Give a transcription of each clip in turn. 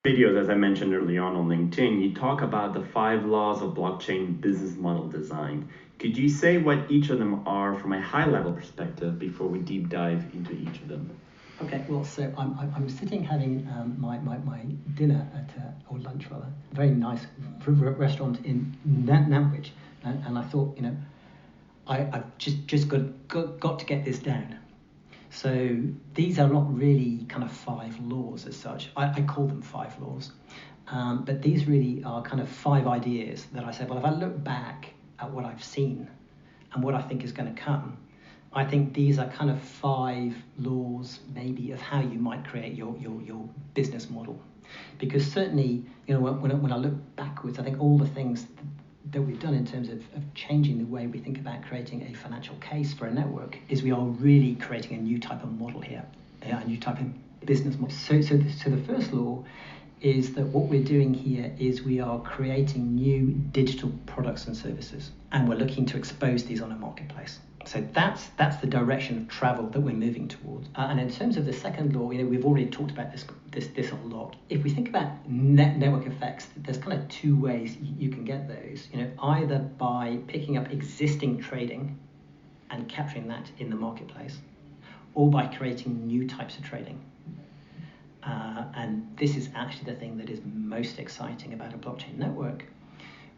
Videos, as I mentioned early on LinkedIn, you talk about the 5 laws of blockchain business model design. Could you say what each of them are from a high level perspective before we deep dive into each of them? Okay, well, so I'm sitting having my dinner or lunch rather, a very nice restaurant in Nantwich, and I thought, I've just got to get this down. So these are not really kind of 5 laws as such. I call them 5 laws. But these really are kind of 5 ideas that I said, well, if I look back at what I've seen and what I think is going to come, I think these are kind of 5 laws maybe of how you might create your business model. Because certainly, when I look backwards, I think all the things that we've done in terms of changing the way we think about creating a financial case for a network is we are really creating a new type of model here, a new type of business model. So the first law is that what we're doing here is we are creating new digital products and services, and we're looking to expose these on a marketplace. So that's the direction of travel that we're moving towards. And in terms of the second law, we've already talked about this a lot. If we think about network effects, there's kind of 2 ways you can get those. Either by picking up existing trading and capturing that in the marketplace, or by creating new types of trading. And this is actually the thing that is most exciting about a blockchain network,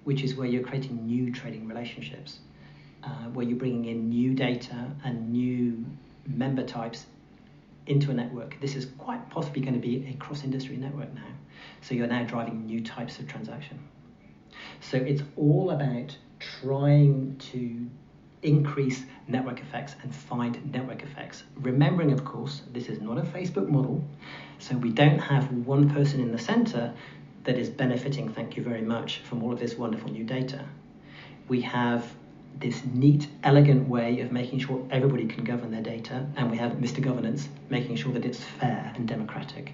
which is where you're creating new trading relationships. Where you're bringing in new data and new member types into a network. This is quite possibly going to be a cross-industry network now. So you're now driving new types of transaction. So it's all about trying to increase network effects and find network effects. Remembering, of course, this is not a Facebook model. So we don't have one person in the center that is benefiting, thank you very much, from all of this wonderful new data. We have this neat, elegant way of making sure everybody can govern their data, and we have Mr. Governance making sure that it's fair and democratic.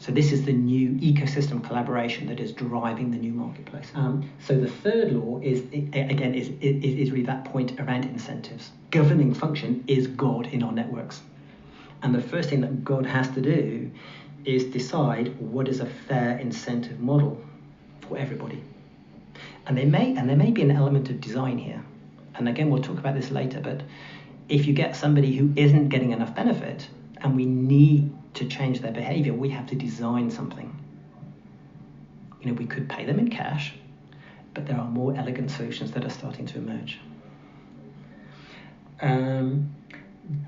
So this is the new ecosystem collaboration that is driving the new marketplace. So the third law is really that point around incentives. Governing function is God in our networks. And the first thing that God has to do is decide what is a fair incentive model for everybody. And there may be an element of design here. And again, we'll talk about this later, but if you get somebody who isn't getting enough benefit and we need to change their behavior, we have to design something. We could pay them in cash, but there are more elegant solutions that are starting to emerge.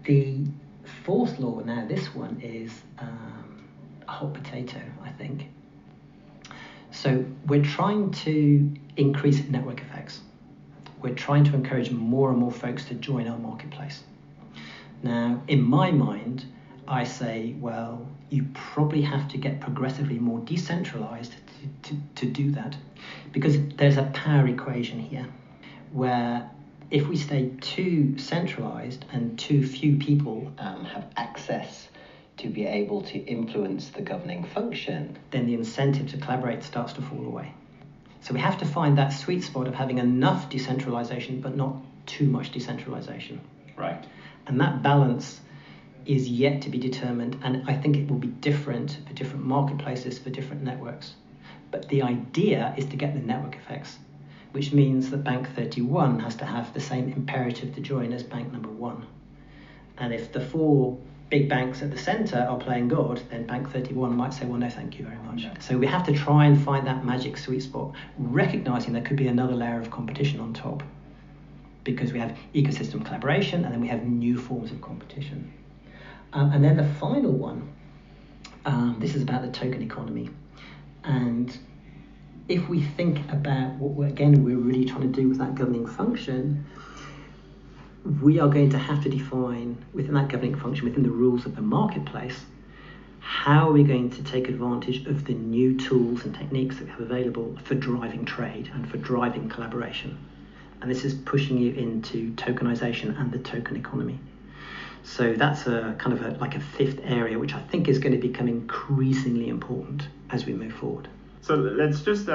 The fourth law now, this one is a hot potato, I think. So we're trying to increase network effects. We're trying to encourage more and more folks to join our marketplace. Now, in my mind, I say, well, you probably have to get progressively more decentralized to do that, because there's a power equation here where if we stay too centralized and too few people have access to be able to influence the governing function, then the incentive to collaborate starts to fall away. So we have to find that sweet spot of having enough decentralization, but not too much decentralization. Right. And that balance is yet to be determined, and I think it will be different for different marketplaces, for different networks. But the idea is to get the network effects, which means that Bank 31 has to have the same imperative to join as Bank number 1. And if the 4 big banks at the center are playing God, then Bank 31 might say, well, no, thank you very much. Yeah. So we have to try and find that magic sweet spot, recognizing there could be another layer of competition on top, because we have ecosystem collaboration and then we have new forms of competition. And then the final one, this is about the token economy. And if we think about what we're really trying to do with that governing function, we are going to have to define within that governing function, within the rules of the marketplace, how are we going to take advantage of the new tools and techniques that we have available for driving trade and for driving collaboration. And this is pushing you into tokenization and the token economy. So that's like a fifth area, which I think is going to become increasingly important as we move forward. So let's just